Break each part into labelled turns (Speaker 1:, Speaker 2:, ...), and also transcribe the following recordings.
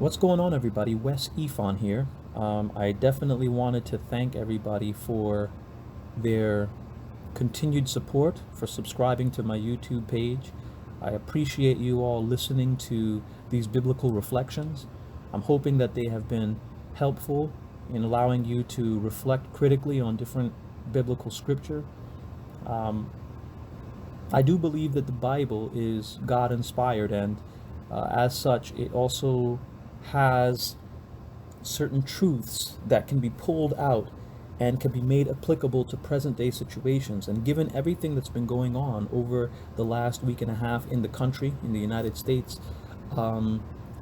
Speaker 1: What's going on, everybody? Wes Ifan here. I definitely wanted to thank everybody for their continued support, for subscribing to my YouTube page. I appreciate you all listening to these biblical reflections. I'm hoping that they have been helpful in allowing you to reflect critically on different biblical scripture. I do believe that the Bible is God inspired, and as such, it also has certain truths that can be pulled out and can be made applicable to present day situations. And given everything that's been going on over the last week and a half in the country, in the United States,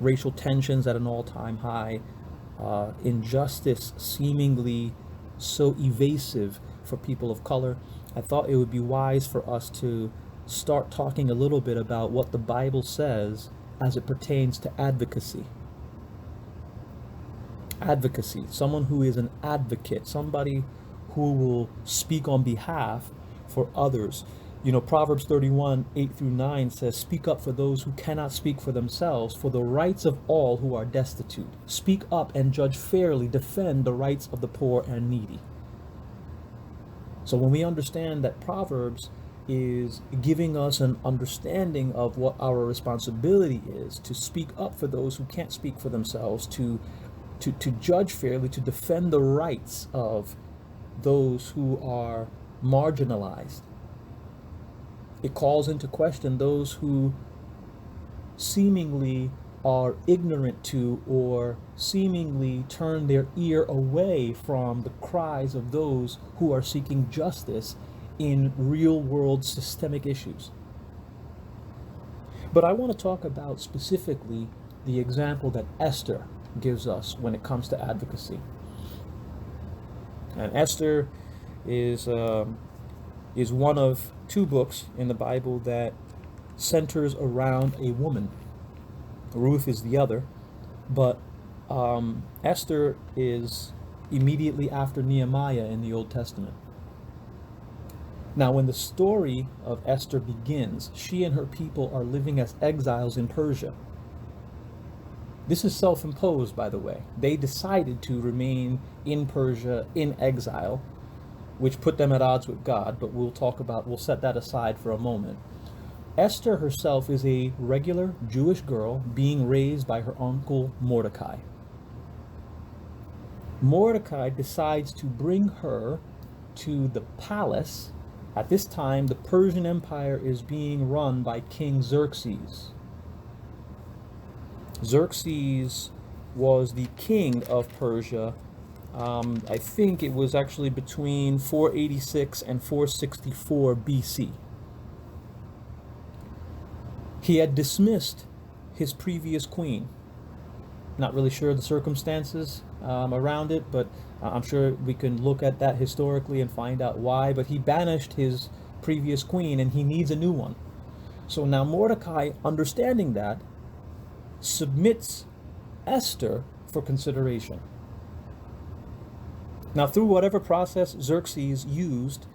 Speaker 1: racial tensions at an all-time high, injustice seemingly so evasive for people of color, I thought it would be wise for us to start talking a little bit about what the Bible says as it pertains to advocacy. Advocacy, someone who is an advocate, somebody who will speak on behalf for others. Proverbs 31, 8 through 9 says, "Speak up for those who cannot speak for themselves, for the rights of all who are destitute. Speak up and judge fairly, defend the rights of the poor and needy." So when we understand that Proverbs is giving us an understanding of what our responsibility is to speak up for those who can't speak for themselves, to judge fairly, to defend the rights of those who are marginalized. It calls into question those who seemingly are ignorant to or seemingly turn their ear away from the cries of those who are seeking justice in real world systemic issues. But I want to talk about specifically the example that Esther gives us when it comes to advocacy. And Esther is one of two books in the Bible that centers around a woman. Ruth is the other, but Esther is immediately after Nehemiah in the Old Testament. Now, when the story of Esther begins, she and her people are living as exiles in Persia. This is self-imposed, by the way. They decided to remain in Persia in exile, which put them at odds with God, but we'll set that aside for a moment. Esther herself is a regular Jewish girl being raised by her uncle Mordecai. Mordecai decides to bring her to the palace. At this time, the Persian Empire is being run by King Xerxes. Xerxes was the king of Persia. I think it was actually between 486 and 464 BC. He had dismissed his previous queen. Not really sure the circumstances around it, but I'm sure we can look at that historically and find out why. But he banished his previous queen and he needs a new one. So now Mordecai, understanding that, submits Esther for consideration. Now, through whatever process Xerxes used,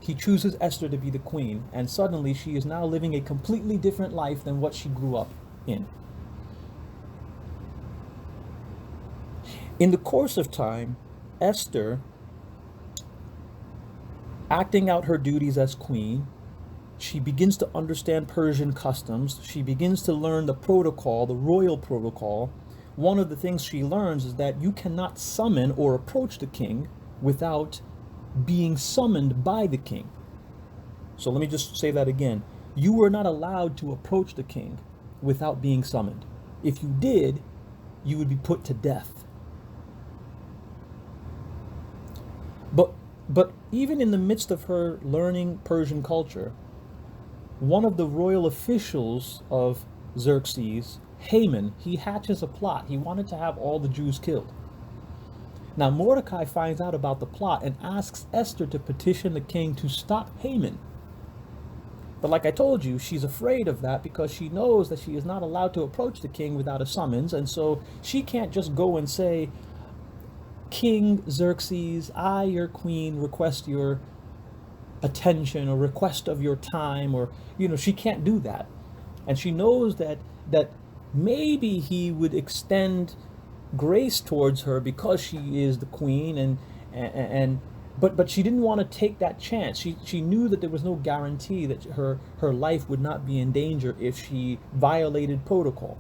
Speaker 1: he chooses Esther to be the queen, and suddenly she is now living a completely different life than what she grew up in. In the course of time, Esther, acting out her duties as queen, she begins to understand Persian customs. She begins to learn the protocol, the royal protocol. One of the things she learns is that you cannot summon or approach the king without being summoned by the king. So let me just say that again. You were not allowed to approach the king without being summoned. If you did, you would be put to death. But even in the midst of her learning Persian culture, one of the royal officials of Xerxes, Haman, he hatches a plot. He wanted to have all the Jews killed. Now Mordecai finds out about the plot and asks Esther to petition the king to stop Haman. But like I told you, she's afraid of that because she knows that she is not allowed to approach the king without a summons, and so she can't just go and say, "King Xerxes, I, your queen, request your attention or request of your time," or she can't do that. And she knows that maybe he would extend grace towards her because she is the queen, and but she didn't want to take that chance. She knew that there was no guarantee that her life would not be in danger if she violated protocol.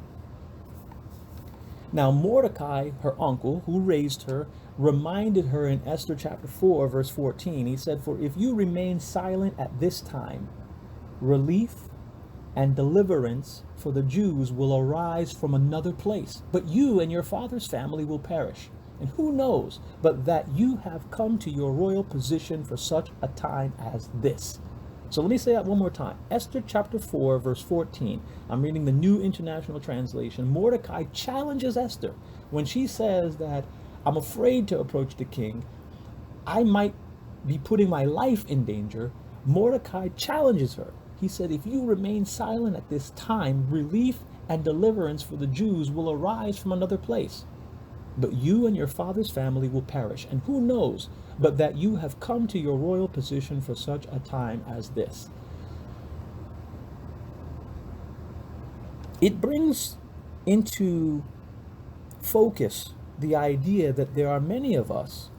Speaker 1: Now Mordecai, her uncle, who raised her, reminded her in Esther chapter 4, verse 14. He said, "For if you remain silent at this time, relief and deliverance for the Jews will arise from another place, but you and your father's family will perish. And who knows but that you have come to your royal position for such a time as this." So let me say that one more time. Esther chapter 4, verse 14. I'm reading the New International Translation. Mordecai challenges Esther when she says that, "I'm afraid to approach the king. I might be putting my life in danger." Mordecai challenges her. He said, "If you remain silent at this time, relief and deliverance for the Jews will arise from another place. But you and your father's family will perish. And who knows but that you have come to your royal position for such a time as this." It brings into focus the idea that there are many of us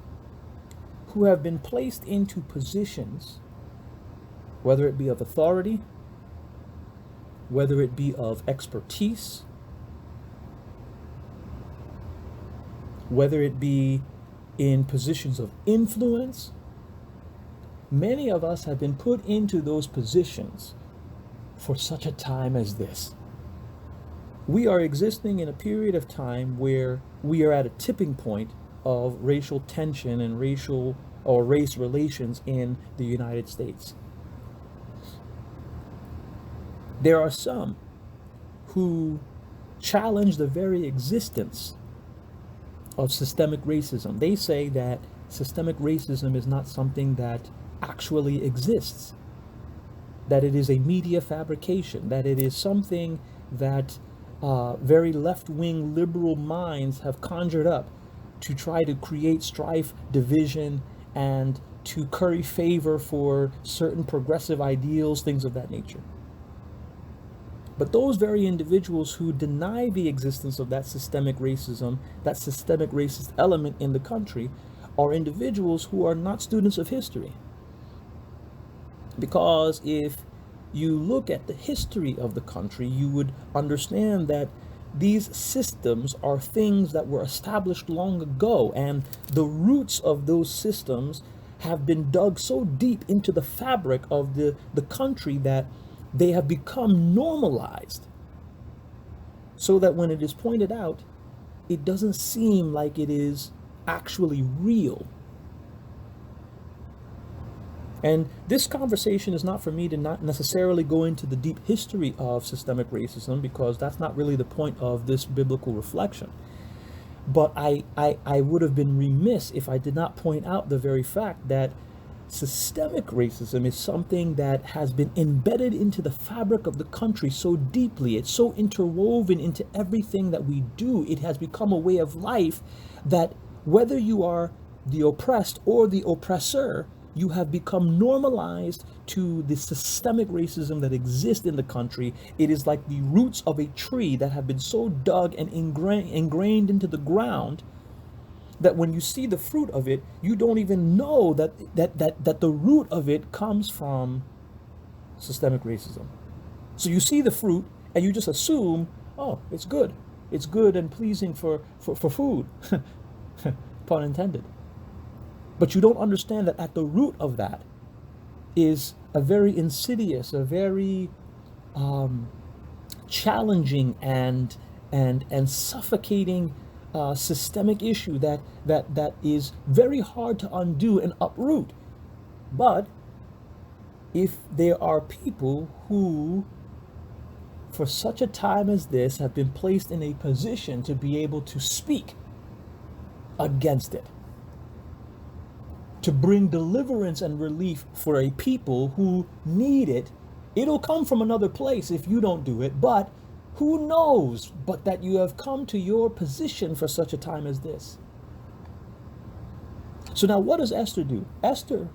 Speaker 1: who have been placed into positions, whether it be of authority, whether it be of expertise, whether it be in positions of influence. Many of us have been put into those positions for such a time as this. We are existing in a period of time where we are at a tipping point of racial tension and racial or race relations in the United States. There are some who challenge the very existence of systemic racism. They say that systemic racism is not something that actually exists, that it is a media fabrication, that it is something that very left-wing liberal minds have conjured up to try to create strife, division, and to curry favor for certain progressive ideals, things of that nature. But those very individuals who deny the existence of that systemic racism, that systemic racist element in the country, are individuals who are not students of history. Because if you look at the history of the country, you would understand that these systems are things that were established long ago, and the roots of those systems have been dug so deep into the fabric of the country that they have become normalized, so that when it is pointed out, it doesn't seem like it is actually real. And this conversation is not for me to not necessarily go into the deep history of systemic racism, because that's not really the point of this biblical reflection. But I would have been remiss if I did not point out the very fact that systemic racism is something that has been embedded into the fabric of the country so deeply. It's so interwoven into everything that we do. It has become a way of life that whether you are the oppressed or the oppressor, you have become normalized to the systemic racism that exists in the country. It is like the roots of a tree that have been so dug and ingrained into the ground that when you see the fruit of it, you don't even know that the root of it comes from systemic racism. So you see the fruit and you just assume, oh, it's good. It's good and pleasing for food, pun intended. But you don't understand that at the root of that is a very insidious, a very challenging and suffocating systemic issue that is very hard to undo and uproot. But if there are people who, for such a time as this, have been placed in a position to be able to speak against it, to bring deliverance and relief for a people who need it, it'll come from another place if you don't do it. But who knows but that you have come to your position for such a time as this? So now what does Esther do? Esther,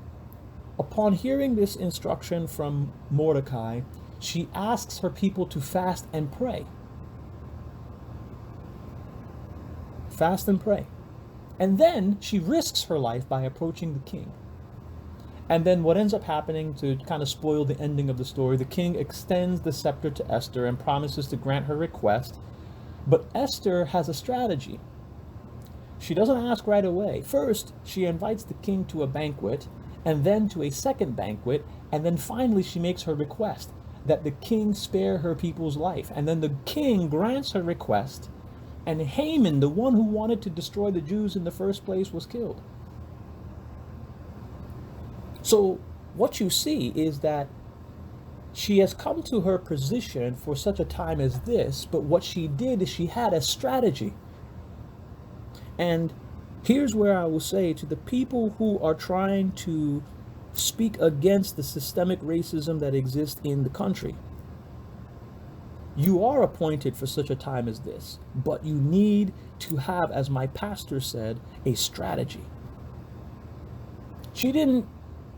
Speaker 1: upon hearing this instruction from Mordecai, she asks her people to fast and pray. fast and pray. And then she risks her life by approaching the king. And then what ends up happening, to kind of spoil the ending of the story, the king extends the scepter to Esther and promises to grant her request. But Esther has a strategy. She doesn't ask right away. First, she invites the king to a banquet, and then to a second banquet, and then finally she makes her request that the king spare her people's life. And then the king grants her request, and Haman, the one who wanted to destroy the Jews in the first place, was killed. So what you see is that she has come to her position for such a time as this, but what she did is she had a strategy. And here's where I will say to the people who are trying to speak against the systemic racism that exists in the country: you are appointed for such a time as this, but you need to have, as my pastor said, a strategy. She didn't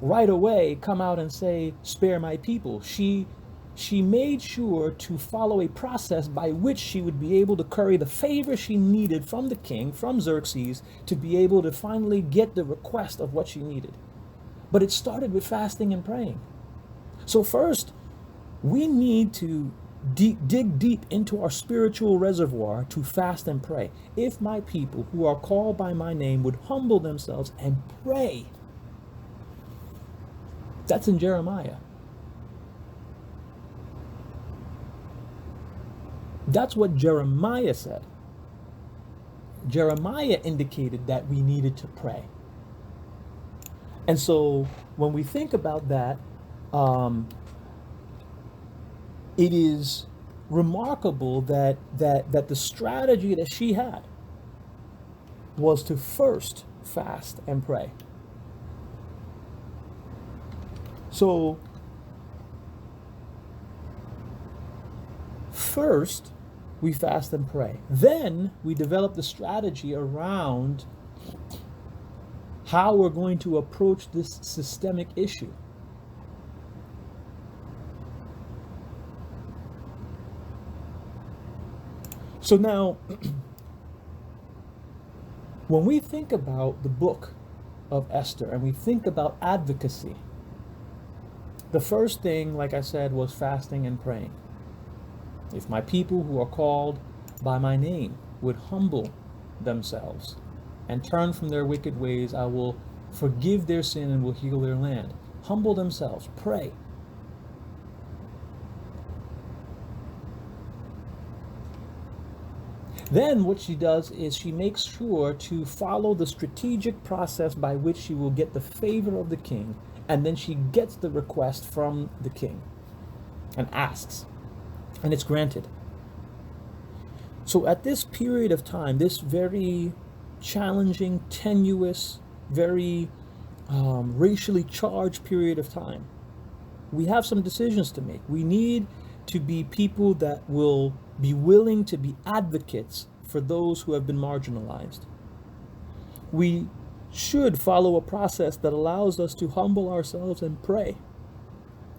Speaker 1: right away come out and say, spare my people. She made sure to follow a process by which she would be able to curry the favor she needed from the king, from Xerxes, to be able to finally get the request of what she needed. But it started with fasting and praying. So first, we need to dig deep into our spiritual reservoir to fast and pray. If my people who are called by my name would humble themselves and pray. That's in Jeremiah. That's what Jeremiah said. Jeremiah indicated that we needed to pray. And so when we think about that, it is remarkable that the strategy that she had was to first fast and pray. So first we fast and pray. Then we develop the strategy around how we're going to approach this systemic issue. So now, when we think about the book of Esther and we think about advocacy, the first thing, like I said, was fasting and praying. If my people who are called by my name would humble themselves and turn from their wicked ways, I will forgive their sin and will heal their land. Humble themselves, pray. Then what she does is she makes sure to follow the strategic process by which she will get the favor of the king, and then she gets the request from the king and asks, and it's granted. So at this period of time, this very challenging, tenuous, very racially charged period of time, we have some decisions to make. We need to be people that will be willing to be advocates for those who have been marginalized. We should follow a process that allows us to humble ourselves and pray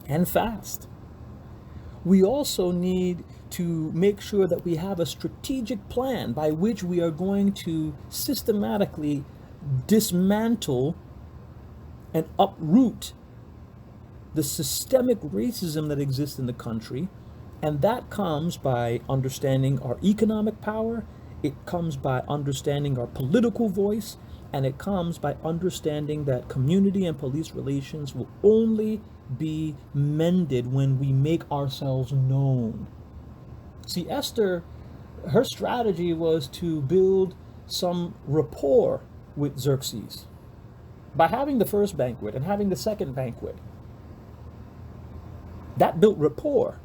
Speaker 1: and fast. We also need to make sure that we have a strategic plan by which we are going to systematically dismantle and uproot the systemic racism that exists in the country. And that comes by understanding our economic power, it comes by understanding our political voice, and it comes by understanding that community and police relations will only be mended when we make ourselves known. See, Esther, her strategy was to build some rapport with Xerxes. By having the first banquet and having the second banquet, that built rapport.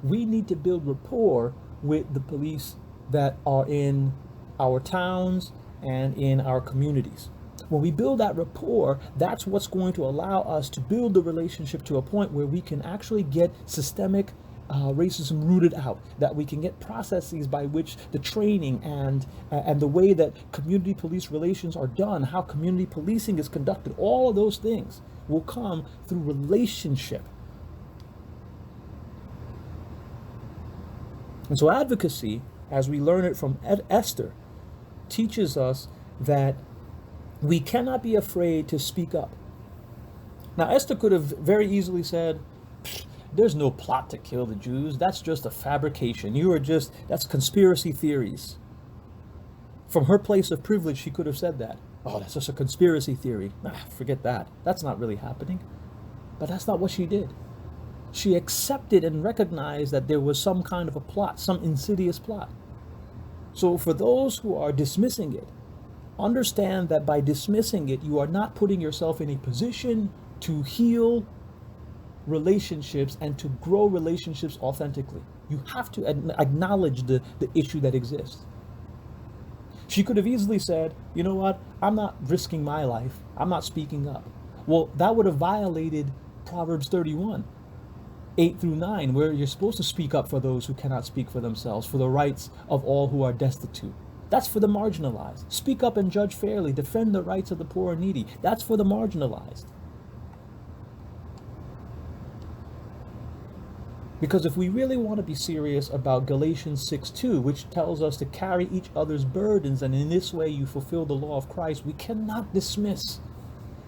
Speaker 1: We need to build rapport with the police that are in our towns and in our communities. When we build that rapport, that's what's going to allow us to build the relationship to a point where we can actually get systemic racism rooted out, that we can get processes by which the training and the way that community police relations are done, how community policing is conducted, all of those things will come through relationship. And so advocacy, as we learn it from Esther, teaches us that we cannot be afraid to speak up. Now, Esther could have very easily said, there's no plot to kill the Jews. That's just a fabrication. That's conspiracy theories. From her place of privilege, she could have said that. Oh, that's just a conspiracy theory. Forget that. That's not really happening. But that's not what she did. She accepted and recognized that there was some kind of a plot, some insidious plot. So for those who are dismissing it, understand that by dismissing it, you are not putting yourself in a position to heal relationships and to grow relationships authentically. You have to acknowledge the issue that exists. She could have easily said, you know what, I'm not risking my life. I'm not speaking up. Well, that would have violated Proverbs 31, 8 through 9, where you're supposed to speak up for those who cannot speak for themselves, for the rights of all who are destitute. That's for the marginalized. Speak up and judge fairly. Defend the rights of the poor and needy. That's for the marginalized. Because if we really want to be serious about Galatians 6:2, which tells us to carry each other's burdens, and in this way you fulfill the law of Christ, we cannot dismiss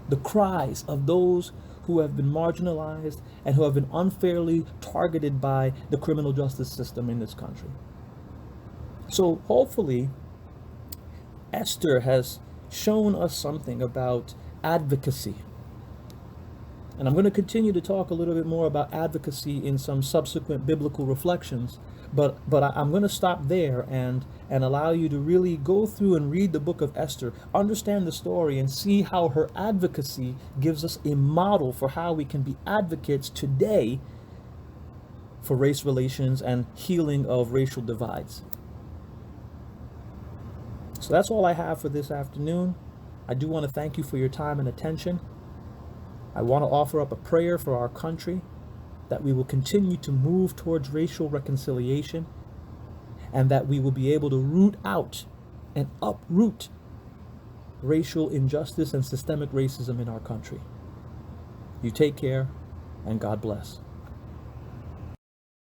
Speaker 1: the cries of those who have been marginalized and who have been unfairly targeted by the criminal justice system in this country. So hopefully, Esther has shown us something about advocacy. And I'm going to continue to talk a little bit more about advocacy in some subsequent biblical reflections, but I'm going to stop there and allow you to really go through and read the book of Esther, understand the story, and see how her advocacy gives us a model for how we can be advocates today for race relations and healing of racial divides. So that's all I have for this afternoon. I do want to thank you for your time and attention. I want to offer up a prayer for our country, that we will continue to move towards racial reconciliation, and that we will be able to root out and uproot racial injustice and systemic racism in our country. You take care, and God bless.